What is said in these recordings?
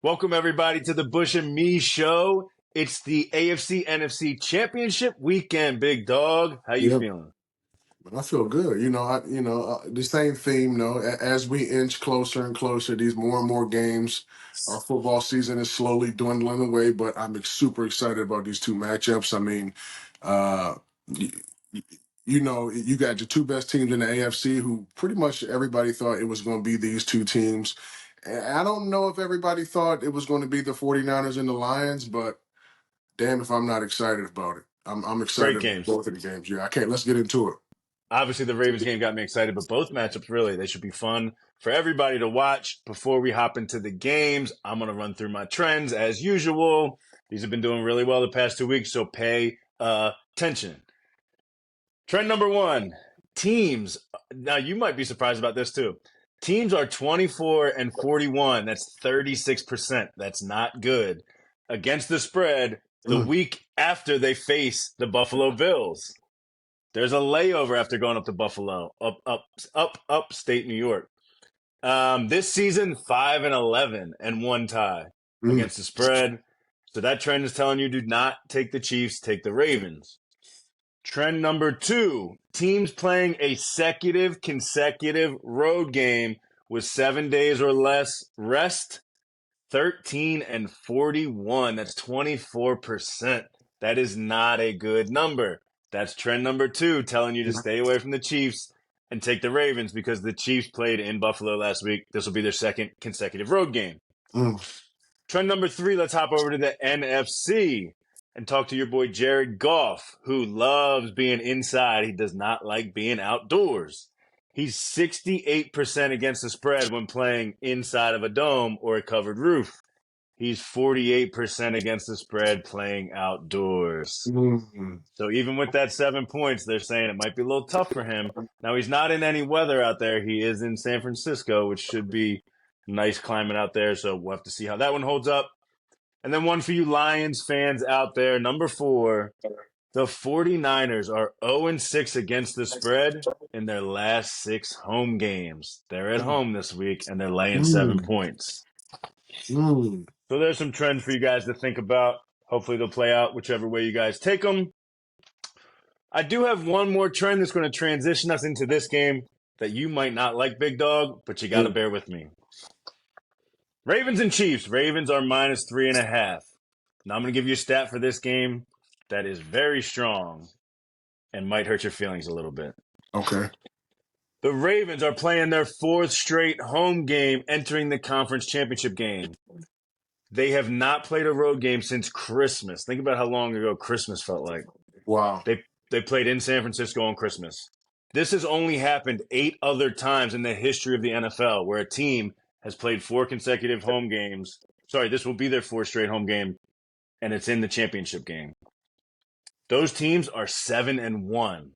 Welcome, everybody, to the Bush and Mee Show. It's the AFC NFC Championship weekend, big dog. How you Yep, feeling? but I feel good. The same theme. As we inch closer and closer, these more and more games, our football season is slowly dwindling away. But I'm super excited about these two matchups. I mean, uh, y- y- you got your two best teams in the AFC, who pretty much everybody thought it was going to be these two teams. And I don't know if everybody thought it was going to be the 49ers and the Lions, but damn if I'm not excited about it. I'm excited Great about games. both of the games. Yeah, I can't. Let's get into it. Obviously, the Ravens game got me excited, but both matchups, really, they should be fun for everybody to watch. Before we hop into the games, I'm going to run through my trends as usual. These have been doing really well the past 2 weeks, so pay attention. Trend number one, teams. Now, you might be surprised about this too. Teams are 24 and 41. That's 36%. That's not good. Against the spread the Mm. week after they face the Buffalo Bills. There's a layover after going up to Buffalo, upstate New York. This season, 5-11 and one tie Mm. against the spread. So that trend is telling you do not take the Chiefs, take the Ravens. Trend number two, teams playing a consecutive road game with 7 days or less rest, 13 and 41. That's 24%. That is not a good number. That's trend number two, telling you to stay away from the Chiefs and take the Ravens because the Chiefs played in Buffalo last week. This will be their second consecutive road game. Mm. Trend number three, let's hop over to the NFC and talk to your boy Jared Goff, who loves being inside. He does not like being outdoors. He's 68% against the spread when playing inside of a dome or a covered roof. He's 48% against the spread playing outdoors. Mm. So even with that 7 points, they're saying it might be a little tough for him. Now, he's not in any weather out there. He is in San Francisco, which should be nice climate out there. So we'll have to see how that one holds up. And then one for you Lions fans out there, number four, the 49ers are 0-6 against the spread in their last 6 home games. They're at home this week, and they're laying 7 points. Mm. So there's some trends for you guys to think about. Hopefully they'll play out whichever way you guys take them. I do have one more trend that's going to transition us into this game that you might not like, Big Dog, but you got to Mm. bear with me. Ravens and Chiefs. Ravens are -3.5. Now I'm going to give you a stat for this game that is very strong and might hurt your feelings a little bit. Okay. The Ravens are playing their fourth straight home game entering the conference championship game. They have not played a road game since Christmas. Think about how long ago Christmas felt like. Wow. They played in San Francisco on Christmas. This has only happened 8 other times in the history of the NFL where a team has played 4 consecutive home games. Sorry, this will be their 4th straight home game, and it's in the championship game. Those teams are 7-1.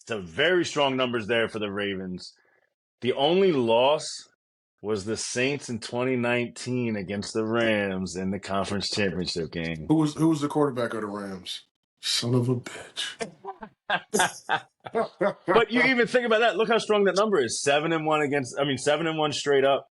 So very strong numbers there for the Ravens. The only loss was the Saints in 2019 against the Rams in the conference championship game. Who was the quarterback of the Rams? Son of a bitch. But you even think about that. Look how strong that number is. 7-1 against. I mean, 7-1 straight up.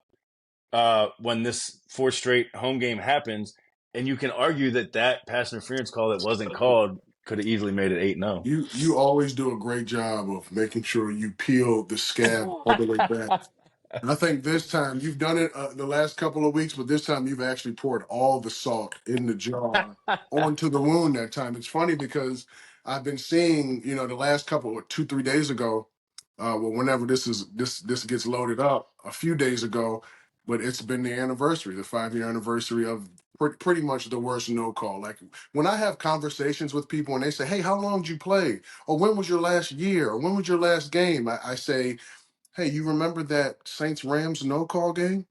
When this 4th straight home game happens, and you can argue that pass interference call that wasn't called could have easily made it 8-0. You always do a great job of making sure you peel the scab all the way back. And I think this time you've done it the last couple of weeks, but this time you've actually poured all the salt in the jar onto the wound that time. It's funny because I've been seeing, the last couple, 2, 3 days ago, well, whenever this gets loaded up, a few days ago, but it's been the anniversary, the 5-year anniversary of pretty much the worst no call. Like when I have conversations with people and they say, "Hey, how long did you play?" Or "When was your last year?" Or "When was your last game?" I say, "Hey, you remember that Saints Rams no call game?"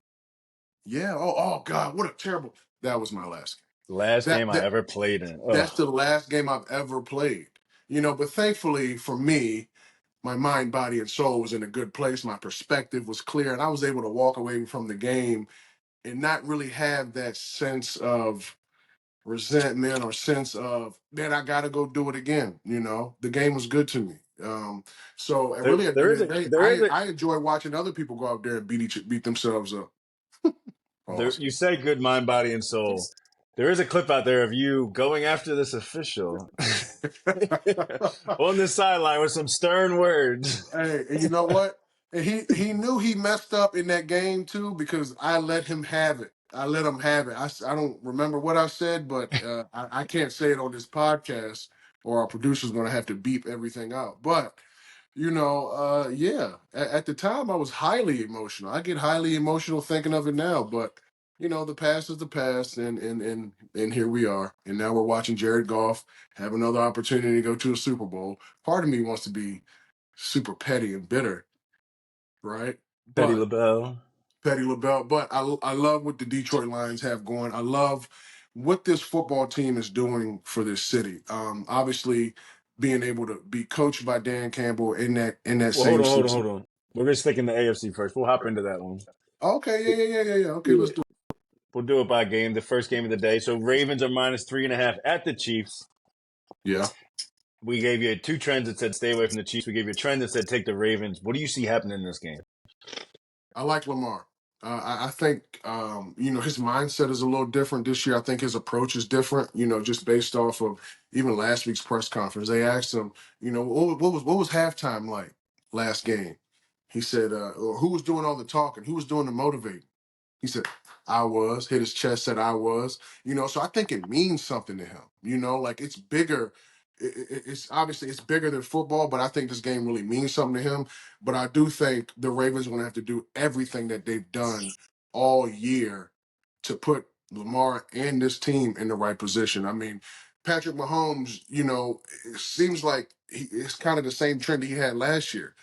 Yeah. Oh God, what a terrible. That was my last game. Last That game I that ever played in. Ugh. that's the last game I've ever played. But thankfully for me, my mind, body, and soul was in a good place. My perspective was clear, and I was able to walk away from the game and not really have that sense of resentment or sense of, man, I got to go do it again. The game was good to me. So and There, really at the there end is of a the day, there is I a I enjoy watching other people go out there and beat themselves up. There, Pause. you say good mind, body, and soul. There is a clip out there of you going after this official on the sideline with some stern words. Hey, and you know what? And he knew he messed up in that game too because I let him have it. I let him have it. I don't remember what I said, but I can't say it on this podcast, or our producer's going to have to beep everything out. But yeah, at the time I was highly emotional. I get highly emotional thinking of it now, but the past is the past, and here we are, and now we're watching Jared Goff have another opportunity to go to a Super Bowl. Part of me wants to be super petty and bitter, right? Betty But LaBelle. Petty LaBelle. But I love what the Detroit Lions have going. I love what this football team is doing for this city. Obviously, being able to be coached by Dan Campbell in that Well, hold same on, hold on, system. hold on. We're gonna stick in the AFC first. We'll hop into that one. Okay, yeah. Okay, let's do it. We'll do it by game. The first game of the day. So Ravens are -3.5 at the Chiefs. Yeah, We gave you two trends that said stay away from the Chiefs. We gave you a trend that said take the Ravens. What do you see happening in this game? I like Lamar. I think his mindset is a little different this year. I think his approach is different. Just based off of even last week's press conference, they asked him, what was halftime like last game? He said, who was doing all the talking? Who was doing the motivating? He said, I was, hit his chest, said I was, so I think it means something to him, like it's bigger. It's obviously it's bigger than football, but I think this game really means something to him. But I do think the Ravens are going to have to do everything that they've done all year to put Lamar and this team in the right position. I mean, Patrick Mahomes, it seems like it's kind of the same trend he had last year,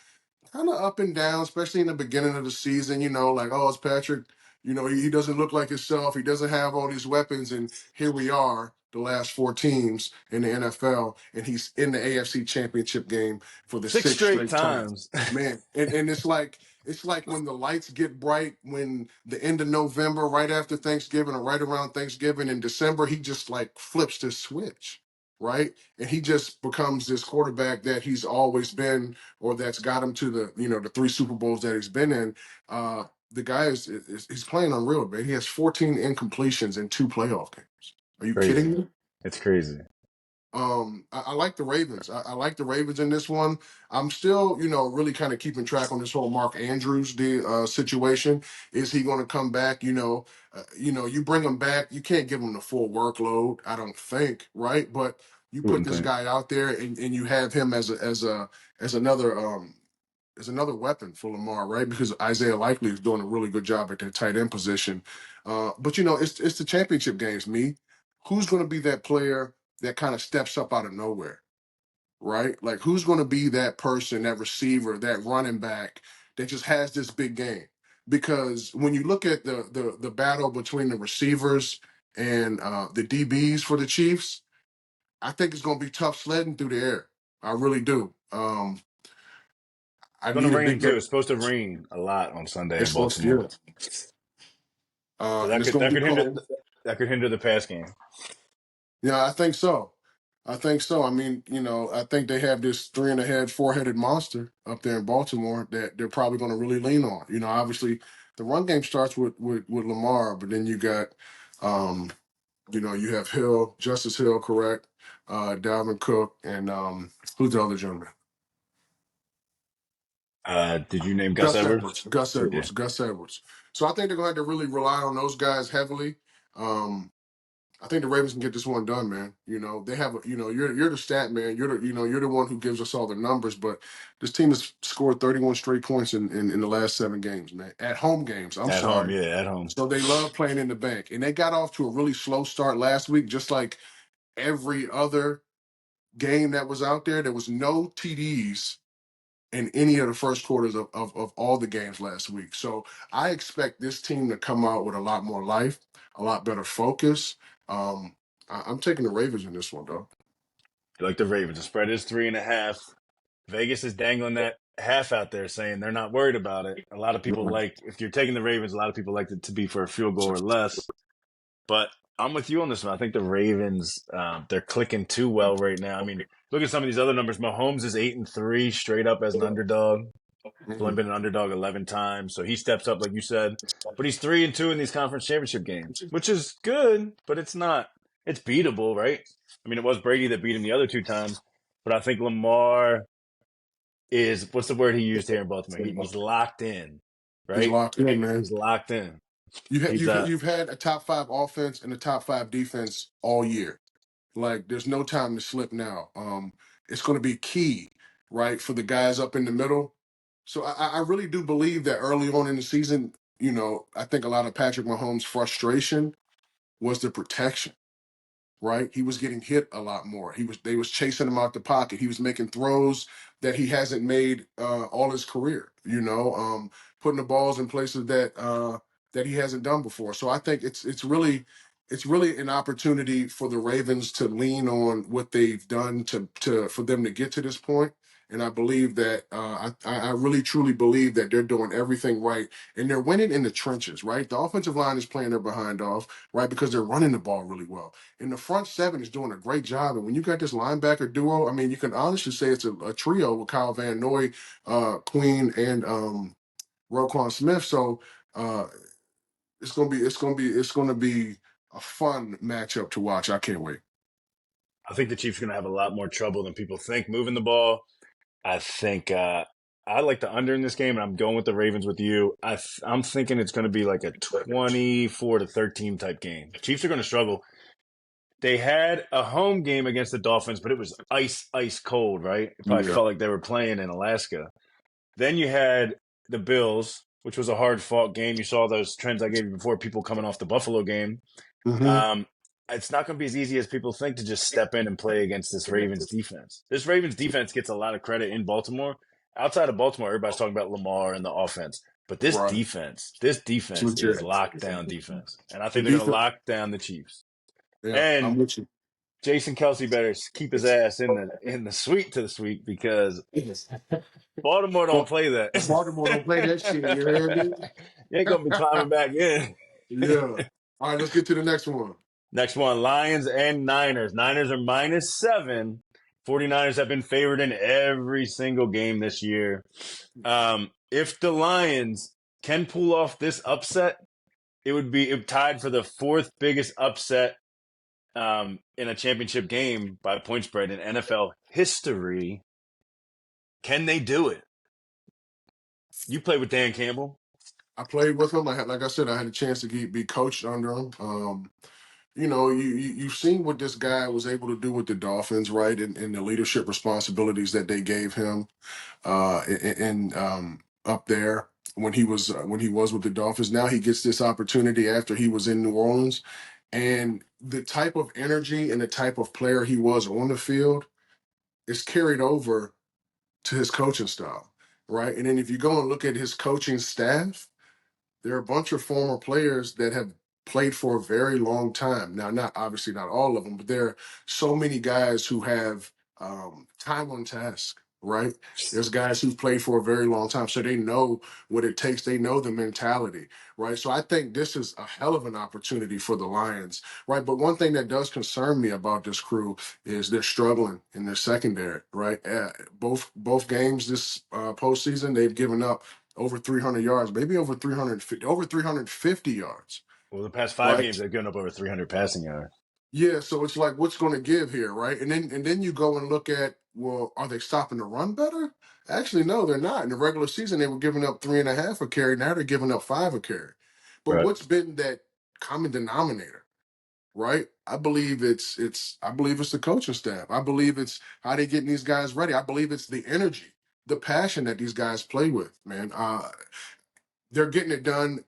kind of up and down, especially in the beginning of the season. Like, oh, it's Patrick. He doesn't look like himself. He doesn't have all these weapons. And here we are, the last four teams in the NFL, and he's in the AFC Championship game for the Six sixth straight straight time. times. Man, and it's like when the lights get bright when the end of November, right after Thanksgiving or right around Thanksgiving in December, he just like flips this switch, right? And he just becomes this quarterback that he's always been, or that's got him to the three Super Bowls that he's been in. The guy is he's playing unreal, man. He has 14 incompletions in two playoff games. Are you kidding Crazy. me? It's crazy. I like the Ravens. I like the Ravens in this one. I'm still, really kind of keeping track on this whole Mark Andrews situation. Is he going to come back? You bring him back. You can't give him the full workload. I don't think, right? But you put Wouldn't this think. guy out there, and you have him as another weapon for Lamar, right? Because Isaiah Likely is doing a really good job at that tight end position. But it's the championship games. Who's going to be that player that kind of steps up out of nowhere, right? Like who's going to be that person, that receiver, that running back that just has this big game? Because when you look at the battle between the receivers and the DBs for the Chiefs, I think it's going to be tough sledding through the air. I really do. I It's going to need a rain big too. game. It's supposed to rain a lot on Sunday in It's supposed to, Baltimore. yeah. So And that it's could going that to be could hinder cold. that could hinder the pass game. Yeah, I think so. I think so. I mean, I think they have this four-headed monster up there in Baltimore that they're probably going to really lean on. Obviously, the run game starts with Lamar, but then um, you have Hill, Justice Hill, correct, Dalvin Cook, and who's the other gentleman? Did you name Gus Gus Edwards? Edwards. Gus Yeah. Edwards. Gus Edwards. So I think they're going to have to really rely on those guys heavily. Um, I think the Ravens can get this one done, man. They have, you're the stat man. You're the one who gives us all the numbers. But this team has scored 31 straight points in the last 7 games, man. At home games. I'm At home, sorry. yeah, at home. So they love playing in the bank, and they got off to a really slow start last week, just like every other game that was out there. There was no TDs in any of the first quarters of all the games last week. So I expect this team to come out with a lot more life, a lot better focus. I'm taking the Ravens in this one, though. Like the Ravens, the spread is 3.5. Vegas is dangling that half out there, saying they're not worried about it. A lot of people Mhm. like if you're taking the Ravens. A lot of people like it to be for a field goal or less. But I'm with you on this one. I think the Ravens, they're clicking too well right now. I mean, look at some of these other numbers. Mahomes is 8-3 straight up as an underdog. He's only been an underdog 11 times, so he steps up, like you said. But he's 3-2 in these conference championship games, which is good, but it's not. It's beatable, right? I mean, it was Brady that beat him the other 2 times, but I think Lamar is what's the word he used here in Baltimore? He's locked in, He's right? locked in, man. He's locked in. He's You've had a top 5 offense and a top 5 defense all year. Like, there's no time to slip now. It's going to be key, right, for the guys up in the middle. So I really do believe that early on in the season, I think a lot of Patrick Mahomes' frustration was the protection, right? He was getting hit a lot more. They was chasing him out the pocket. He was making throws that he hasn't made all his career. Putting the balls in places that he hasn't done before. So I think it's really an opportunity for the Ravens to lean on what they've done to for them to get to this point. And I believe that I really truly believe that they're doing everything right, and they're winning in the trenches. Right, the offensive line is playing their behind off, right, because they're running the ball really well. And the front seven is doing a great job. And when you got this linebacker duo, I mean, you can honestly say it's a trio with Kyle Van Noy, Queen, and Roquan Smith. So it's gonna be a fun matchup to watch. I can't wait. I think the Chiefs are going to have a lot more trouble than people think moving the ball. I think I like the under in this game, and I'm going with the Ravens with you. I'm thinking it's going to be like a 24-13 type game. Chiefs are going to struggle. They had a home game against the Dolphins, but it was ice cold, right? It probably Yeah. felt like they were playing in Alaska. Then you had the Bills, which was a hard fought game. You saw those trends I gave you before, people coming off the Buffalo game. Hmm. Um, it's not going to be as easy as people think to just step in and play against this Ravens defense. This Ravens defense gets a lot of credit in Baltimore. Outside of Baltimore, everybody's talking about Lamar and the offense. But Right. this It's defense is legit. lockdown defense. And I The think they're going to defense. lock down the Chiefs. Yeah, I'm And with you. Jason Kelsey better keep his ass in the suite to the suite because Baltimore don't But play that. Baltimore don't play that shit. You hear me? You ain't gonna be climbing back in. Yeah. All right, let's get to the next one. Next one, Lions and Niners. Niners are -7. 49ers have been favored in every single game this year. If the Lions can pull off this upset, it would be tied for the fourth biggest upset in a championship game by point spread in NFL history. Can they do it? You played with Dan Campbell. I played with him. Like I said, I had a chance to be coached under him. You've seen what this guy was able to do with the Dolphins, right? And the leadership responsibilities that they gave him, and up there when he was with the Dolphins. Now he gets this opportunity after he was in New Orleans, and the type of energy and the type of player he was on the field is carried over to his coaching style, right? And then if you go and look at his coaching staff, there are a bunch of former players that have played for a very long time. Now, not obviously not all of them, but there are so many guys who have time on task, right? There's guys who've played for a very long time, so they know what it takes. They know the mentality, right? So I think this is a hell of an opportunity for the Lions, right? But one thing that does concern me about this crew is they're struggling in their secondary, right? Both games this postseason, they've given up over 300 yards, maybe over 350 yards, Well, the past 5 games, right? they've given up over 300 passing yards. Yeah, so it's like, what's going to give here, right? And then you go and look at, well, are they stopping the run better? Actually, no, they're not. In the regular season, they were giving up 3.5 a carry. Now they're giving up 5 a carry. But Right. what's been that common denominator, right? I believe it's the coaching staff. I believe it's how they getting these guys ready. I believe it's the energy, the passion that these guys play with, man. They're getting it done.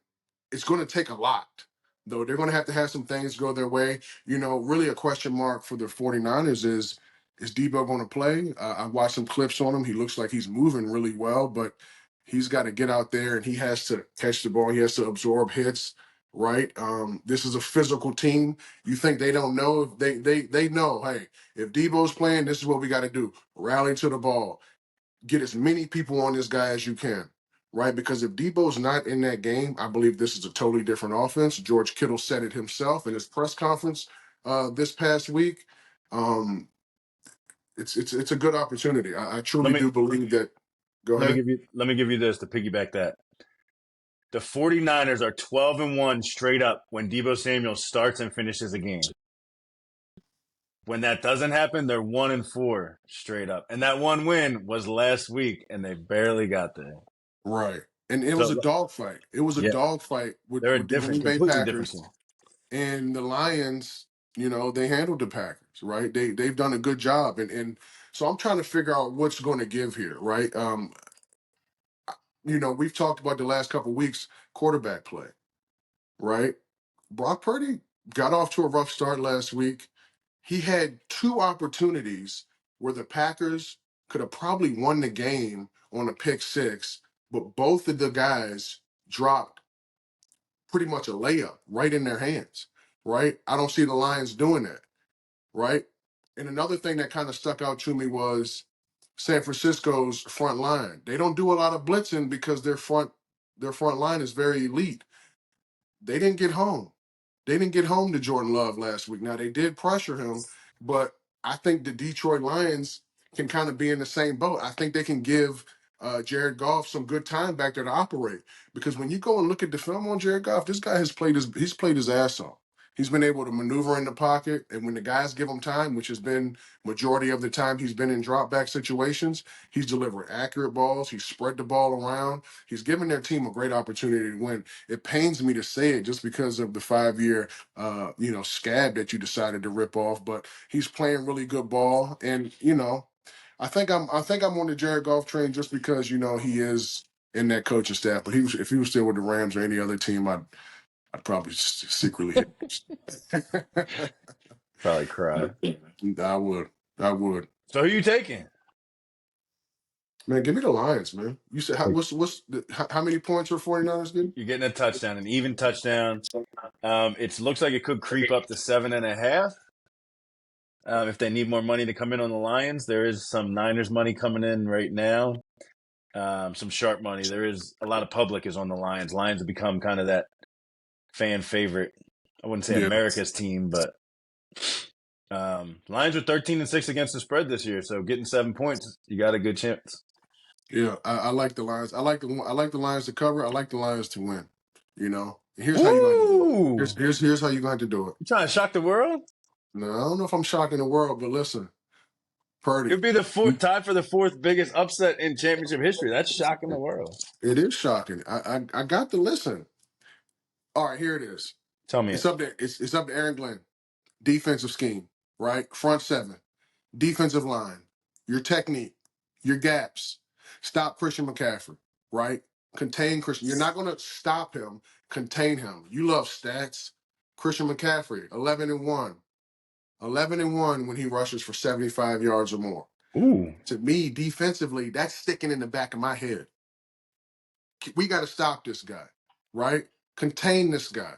It's going to take a lot, though. They're going to have some things go their way. Really a question mark for the 49ers is Debo going to play? I watched some clips on him. He looks like he's moving really well, but he's got to get out there and he has to catch the ball. He has to absorb hits, right? This is a physical team. You think they don't know? If they know, hey, if Debo's playing, this is what we got to do. Rally to the ball, get as many people on this guy as you can, right? Because if Debo's not in that game, I believe this is a totally different offense. George Kittle said it himself in his press conference this past week. Um, it's a good opportunity. I Let truly me do believe that. Go ahead. Let me give you this to piggyback that. The 49ers are 12-1 straight up when Deebo Samuel starts and finishes a game. When that doesn't happen, they're 1-4 straight up. And that one win was last week, and they barely got there. Right. And it was a So dogfight. It was a yeah, dogfight they're a with the different, Green Bay completely different Packers team. and the Lions. They handled the Packers, right? They've done a good job, and so I'm trying to figure out what's going to give here, right? We've talked about the last couple of weeks quarterback play, right? Brock Purdy got off to a rough start last week. He had two opportunities where the Packers could have probably won the game on a pick six, but both of the guys dropped pretty much a layup right in their hands, right? I don't see the Lions doing that, right? And another thing that kind of stuck out to me was San Francisco's front line. They don't do a lot of blitzing because their front line is very elite. They didn't get home. They didn't get home to Jordan Love last week. Now they did pressure him, but I think the Detroit Lions can kind of be in the same boat. I think they can give Jared Goff some good time back there to operate, because when you go and look at the film on Jared Goff, this guy he's played his ass off. He's been able to maneuver in the pocket, and when the guys give him time, which has been majority of the time he's been in drop back situations, he's delivered accurate balls. He's spread the ball around. He's given their team a great opportunity to win. It pains me to say it just because of the 5-year scab that you decided to rip off, but he's playing really good ball. And I think I'm on the Jared Goff train just because he is in that coaching staff. But if he was still with the Rams or any other team, I'd probably secretly hit. Probably cry. I would. I would. So who you taking? Man, give me the Lions, man. You said how many points were 49ers getting? You're getting a touchdown, an even touchdown. It looks like it could creep up to 7.5. If they need more money to come in on the Lions, there is some Niners money coming in right now. Some sharp money. There is a lot of public is on the Lions. Lions have become kind of that fan favorite. I wouldn't say Yeah. America's team, but Lions are 13-6 against the spread this year. So getting 7 points, you got a good chance. Yeah, I like the Lions. I like the Lions to cover. I like the Lions to win. And here's how you're going to do it. Ooh, Here's how you're going to do it. you trying to shock the world? Now, I don't know if I'm shocking the world, but listen, Purdy, It'd be the tied for the fourth biggest upset in championship history. That's shocking the world. it is shocking. I got to listen. All right, here it is. Tell me It's it. up there. It's up to Aaron Glenn. Defensive scheme, right? Front seven, defensive line, your technique, your gaps. Stop Christian McCaffrey, right? Contain Christian. You're not going to stop him. Contain him. You love stats. Christian McCaffrey, 11-1. 11-1 when he rushes for 75 yards or more. Ooh, To me, defensively, that's sticking in the back of my head. We got to stop this guy, right? Contain this guy.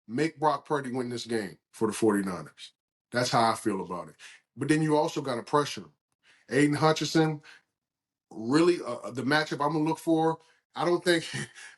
Make Brock Purdy win this game for the 49ers. That's how I feel about it. But then you also got to pressure him. Aiden Hutchinson, really the matchup I'm gonna look for. I don't think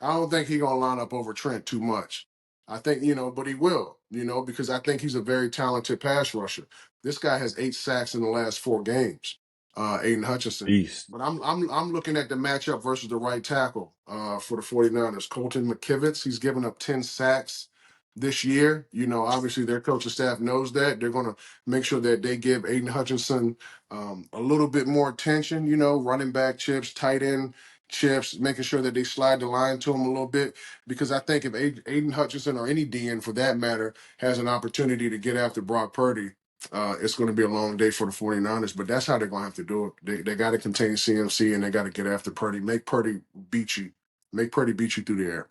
I don't think he's gonna line up over Trent too much. I think but he will, because I think he's a very talented pass rusher. This guy has 8 sacks in the last 4 games, Aiden Hutchinson. beast. But I'm looking at the matchup versus the right tackle for the 49ers. Colton McKivitz, he's given up 10 sacks this year. Obviously their coaching staff knows that. They're gonna make sure that they give Aiden Hutchinson a little bit more attention, running back chips, tight end chips, making sure that they slide the line to him a little bit. Because I think if Aiden Hutchinson or any DN for that matter has an opportunity to get after Brock Purdy, it's going to be a long day for the 49ers. But that's how they're going to have to do it. They got to contain CMC and they got to get after Purdy. Make Purdy beat you. Make Purdy beat you through the air.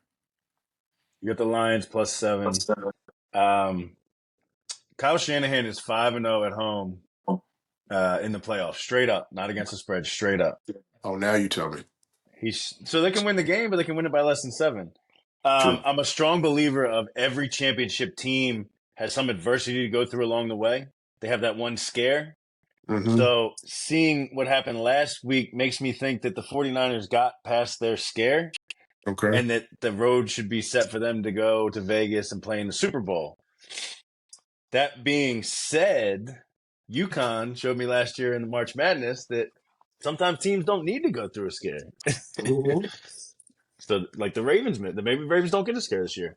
You got the Lions +7. Um, Kyle Shanahan is 5-0 at home in the playoffs, straight up, not against the spread, straight up. Oh, now you tell me. So they can win the game, but they can win it by less than 7. True. I'm a strong believer of every championship team has some adversity to go through along the way. They have that one scare. Mm-hmm. So seeing what happened last week makes me think that the 49ers got past their scare Okay. and that the road should be set for them to go to Vegas and play in the Super Bowl. That being said, UConn showed me last year in the March Madness that sometimes teams don't need to go through a scare. Mhm. So like the Ravens, the maybe Ravens don't get a scare this year.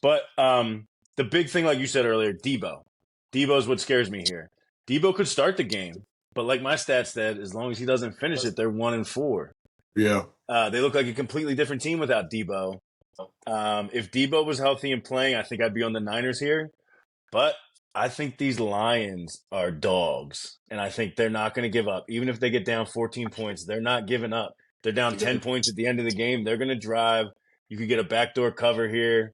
But the big thing, like you said earlier, Debo. Debo is what scares me here. Debo could start the game, but like my stats said, as long as he doesn't finish it, they're 1-4. Yeah. They look like a completely different team without Debo. If Debo was healthy and playing, I think I'd be on the Niners here. But I think these Lions are dogs, and I think they're not going to give up. Even if they get down 14 points, they're not giving up. They're down 10 points at the end of the game. They're going to drive. You could get a backdoor cover here.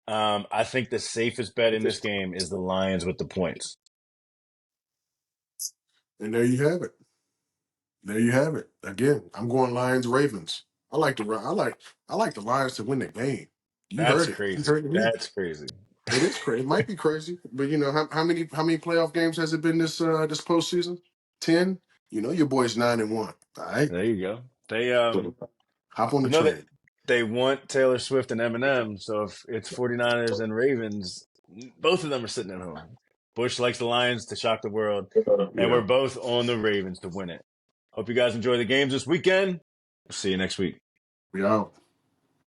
I think the safest bet in this game is the Lions with the points. And there you have it. There you have it. Again, I'm going Lions Ravens. I like the Lions to win the game. You That's heard it. You crazy. heard me. That's crazy. It is crazy. It might be crazy, but you know how many playoff games has it been this postseason? 10. You know your boy's 9-1. All right, There you go. They so hop on the but no, train. they want Taylor Swift and Eminem. So if it's 49ers and Ravens, both of them are sitting at home. Bush likes the Lions to shock the world, and we're Yeah, both on the Ravens to win it. Hope you guys enjoy the games this weekend. We'll see you next week. we out.